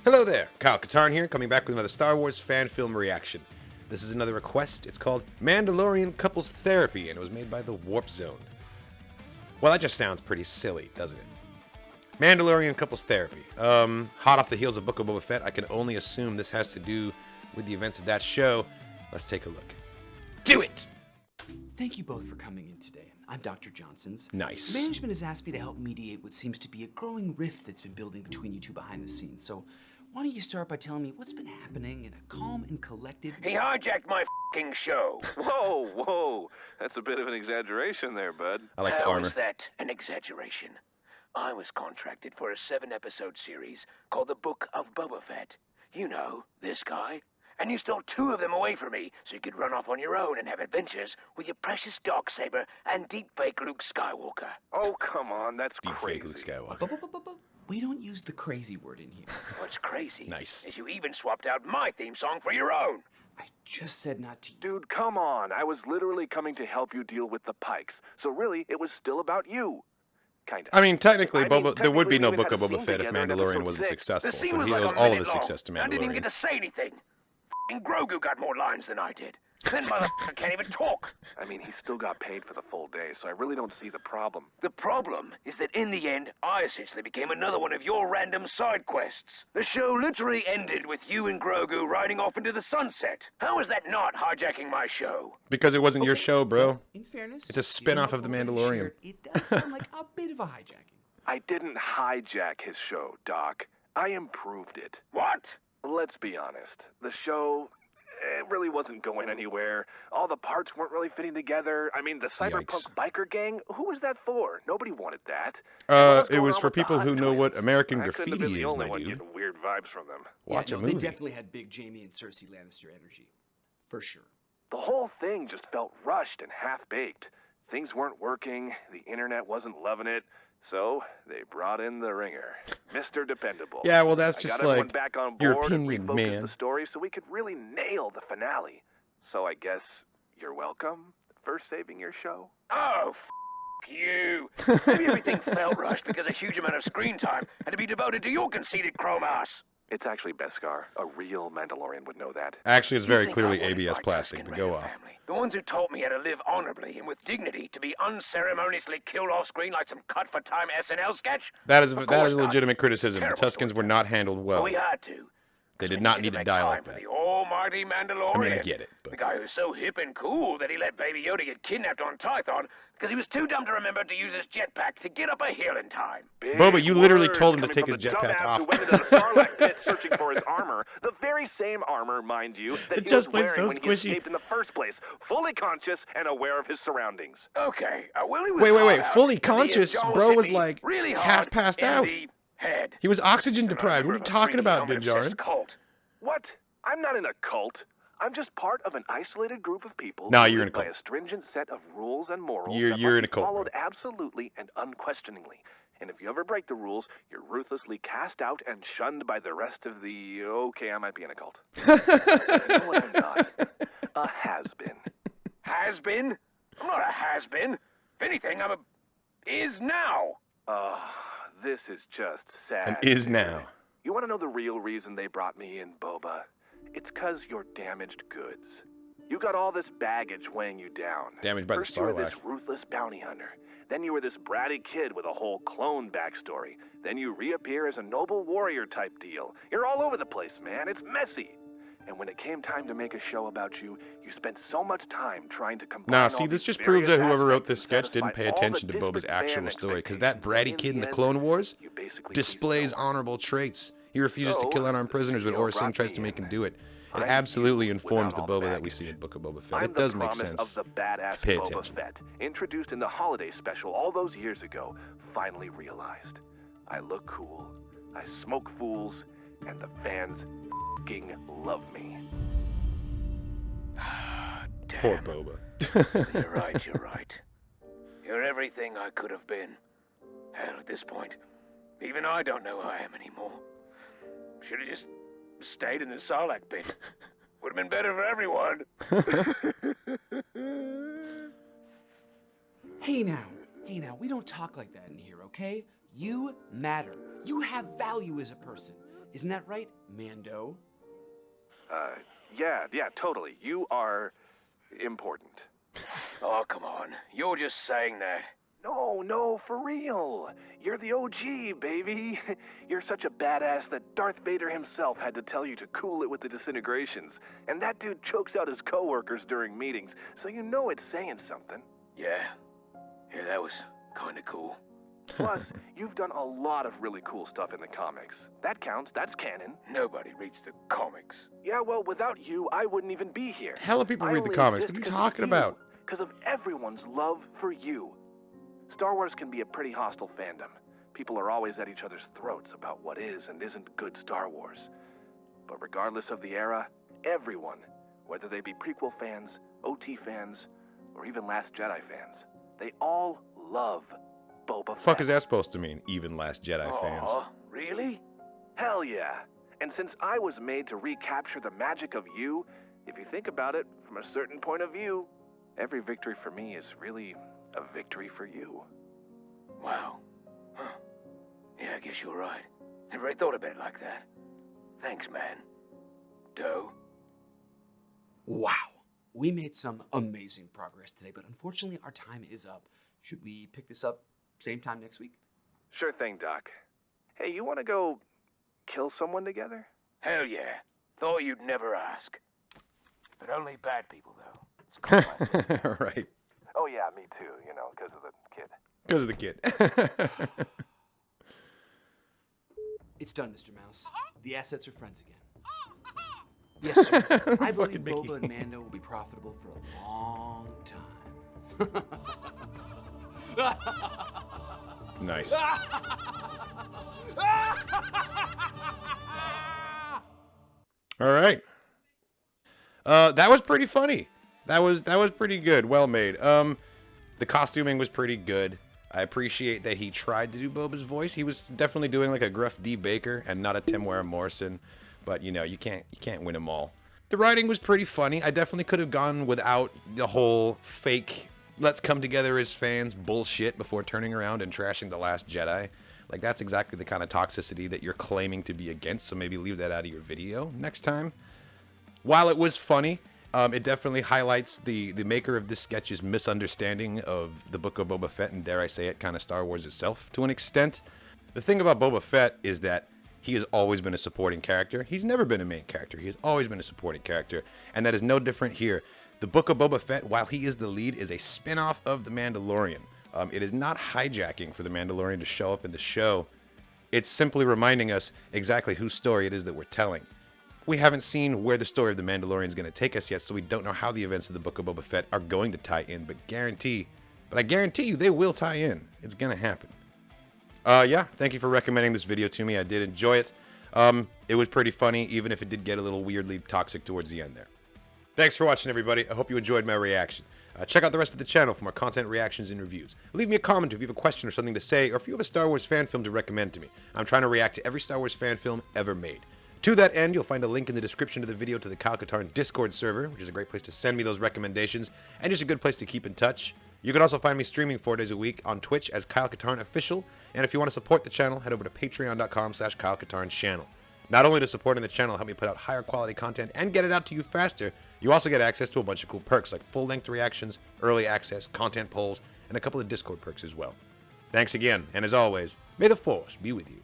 Hello there, Kyle Katarn here, coming back with another Star Wars fan film reaction. This is another request. It's called Mandalorian Couples Therapy, and it was made by the Warp Zone. Well, that just sounds pretty silly, doesn't it? Mandalorian Couples Therapy. Hot off the heels of Book of Boba Fett, I can only assume this has to do with the events of that show. Let's take a look. Do it! Thank you both for coming in today. I'm Dr. Johnson's. Nice. Management has asked me to help mediate what seems to be a growing rift that's been building between you two behind the scenes. So why don't you start by telling me what's been happening in a calm and collected... He hijacked my f***ing show. Whoa. That's a bit of an exaggeration there, bud. I like the How armor. is that an exaggeration? I was contracted for a 7-episode series called The Book of Boba Fett. You know, this guy. And you stole 2 of them away from me so you could run off on your own and have adventures with your precious Darksaber and deepfake Luke Skywalker. Oh, come on, that's Deep crazy. fake Luke Skywalker. We don't use the crazy word in here. What's crazy Nice. is you even swapped out my theme song for your own. I just said not to... Dude, come on. I was literally coming to help you deal with the Pikes. So really, it was still about you. Kinda. I mean, technically, there would technically, be no we Book even of had a Boba scene Fett if together in Mandalorian episode wasn't 6. successful, The scene so was he like owes a all of minute his long. success to I didn't even Mandalorian. get to say anything. F***ing Grogu got more lines than I did. Then motherfucker can't even talk. I mean, he still got paid for the full day, so I really don't see the problem. The problem is that in the end, I essentially became another one of your random side quests. The show literally ended with you and Grogu riding off into the sunset. How is that not hijacking my show? Because it wasn't your show, bro. In fairness... It's a spin-off of The Mandalorian. It does sound like a bit of a hijacking. I didn't hijack his show, Doc. I improved it. What? Let's be honest. The show, it really wasn't going anywhere. All the parts weren't really fitting together. I mean, the cyberpunk Yikes. biker gang, who was that for? Nobody wanted that. It was for people who know what American I couldn't have graffiti been the is, only my one dude. getting weird vibes from them. Watch yeah, a no, movie. They definitely had big Jaime and Cersei Lannister energy. For sure. The whole thing just felt rushed and half-baked. Things weren't working, the internet wasn't loving it, so they brought in the ringer, Mr. Dependable. Yeah, well, that's I just got everyone like back on your board and opinion, refocused man. the story so we could really nail the finale. So I guess you're welcome for saving your show. Oh, you. Maybe everything felt rushed because a huge amount of screen time had to be devoted to your conceited chrome ass. It's actually Beskar. A real Mandalorian would know that. Actually, it's You very think clearly I wanted ABS my plastic, Tusken but go Raider off. family? The ones who taught me how to live honorably and with dignity to be unceremoniously killed off screen like some cut-for-time SNL sketch? That is Of a course not. legitimate criticism. The Terrible Tuskens were not handled well. We had to. They 'Cause did we not needed need to make die time like for that. the almighty Mandalorian. I mean, I get it, The but guy who's so hip and cool that he let Baby Yoda get kidnapped on Tython because he was too dumb to remember to use his jetpack to get up a hill in time. Big Boba, you literally words told him to coming take from his the jetpack dumbass off. Who went into the Sarlacc pit searching for his armor, the very same armor, mind you, that It he just was plays wearing so when he squishy. escaped in the first place, fully conscious and aware of his surroundings. Okay, Willie was Wait, hard out, fully and he had conscious? Joel Bro hit was me like really half hard passed in out. the head. he was oxygen So I'm a deprived. What are member you of a talking about, freaky Din helmet-obsessed Djarin? cult. What? I'm not in a cult. I'm just part of an isolated group of people Nah, who you're live in a by cult. a stringent set of rules and morals You're that in must a be cult, followed bro. absolutely and unquestioningly. And if you ever break the rules, you're ruthlessly cast out and shunned by the rest of the... Okay, I might be in a cult. You know what I'm not? A has-been. Has-been? I'm not a has-been. If anything, I'm a... is now. This is just sad. And is now. You want to know the real reason they brought me in, Boba? It's 'cause you're damaged goods. You got all this baggage weighing you down. Damaged by the First you were this Sarlacc. ruthless bounty hunter. Then you were this bratty kid with a whole clone backstory. Then you reappear as a noble warrior type deal. You're all over the place, man. It's messy. And when it came time to make a show about you, you spent so much time trying to combine Nah, all see, this these just proves that various whoever wrote aspects this and sketch didn't satisfy pay all attention the to Boba's disparate actual fan story, because expectations. that bratty In kid in the end, Clone Wars you basically displays pieced it all. honorable traits. He refuses to So, kill unarmed the prisoners when CEO Aura Singh brought tries me to make in. him do it. It I'm absolutely you informs the without all Boba that we baggage. see in Book of Boba Fett. I'm It does the make promise sense. of the badass Pay Boba attention. Fett, introduced in the holiday special all those years ago, finally realized. I look cool, I smoke fools, and the fans f***ing love me. Damn. Poor Boba. You're right, you're right. You're everything I could have been. Hell, at this point, even I don't know who I am anymore. Should have just stayed in the Sarlacc pit. Would have been better for everyone. Hey now, we don't talk like that in here, okay? You matter. You have value as a person. Isn't that right, Mando? Yeah, totally. You are important. Oh, come on. You're just saying that. No, for real. You're the OG, baby. You're such a badass that Darth Vader himself had to tell you to cool it with the disintegrations. And that dude chokes out his coworkers during meetings, so you know it's saying something. Yeah, that was kinda cool. Plus, you've done a lot of really cool stuff in the comics. That counts, that's canon. Nobody reads the comics. Yeah, well, without you, I wouldn't even be here. Hell of people read the comics. What are you talking about? Because of everyone's love for you. Star Wars can be a pretty hostile fandom. People are always at each other's throats about what is and isn't good Star Wars. But regardless of the era, everyone, whether they be prequel fans, OT fans, or even Last Jedi fans, they all love Boba Fett. Fuck is that supposed to mean, even Last Jedi fans? Aw, really? Hell yeah. And since I was made to recapture the magic of you, if you think about it from a certain point of view, every victory for me is really a victory for you. Wow. Huh. Yeah, I guess you're right. Never really thought about it like that. Thanks, man. Doe. Wow. We made some amazing progress today, but unfortunately our time is up. Should we pick this up same time next week? Sure thing, Doc. Hey, you want to go kill someone together? Hell yeah. Thought you'd never ask. But only bad people, though. It's cool. Right. Oh yeah, me too, because of the kid. Because of the kid. It's done, Mr. Mouse. The assets are friends again. Yes, sir. I believe Fucking Mickey. Boba and Mando will be profitable for a long time. Nice. All right. That was pretty funny. That was pretty good. Well made. The costuming was pretty good. I appreciate that he tried to do Boba's voice. He was definitely doing like a gruff D. Baker and not a Tim Ware Morrison. But you can't win them all. The writing was pretty funny. I definitely could have gone without the whole fake let's come together as fans bullshit before turning around and trashing The Last Jedi. Like, that's exactly the kind of toxicity that you're claiming to be against, so maybe leave that out of your video next time. While it was funny, it definitely highlights the maker of this sketch's misunderstanding of the Book of Boba Fett and, dare I say it, kind of Star Wars itself to an extent. The thing about Boba Fett is that he has always been a supporting character. He's never been a main character. He has always been a supporting character, and that is no different here. The Book of Boba Fett, while he is the lead, is a spin-off of The Mandalorian. It is not hijacking for The Mandalorian to show up in the show. It's simply reminding us exactly whose story it is that we're telling. We haven't seen where the story of The Mandalorian is going to take us yet, so we don't know how the events of the Book of Boba Fett are going to tie in, but I guarantee you they will tie in. It's going to happen. Yeah, thank you for recommending this video to me. I did enjoy it. It was pretty funny, even if it did get a little weirdly toxic towards the end there. Thanks for watching, everybody. I hope you enjoyed my reaction. Check out the rest of the channel for more content, reactions, and reviews. Leave me a comment if you have a question or something to say, or if you have a Star Wars fan film to recommend to me. I'm trying to react to every Star Wars fan film ever made. To that end, you'll find a link in the description of the video to the Katarn Discord server, which is a great place to send me those recommendations, and just a good place to keep in touch. You can also find me streaming 4 days a week on Twitch as Katarn Official, and if you want to support the channel, head over to patreon.com/KyleKatarnChannel. Not only does supporting the channel help me put out higher quality content and get it out to you faster, you also get access to a bunch of cool perks like full-length reactions, early access, content polls, and a couple of Discord perks as well. Thanks again, and as always, may the Force be with you.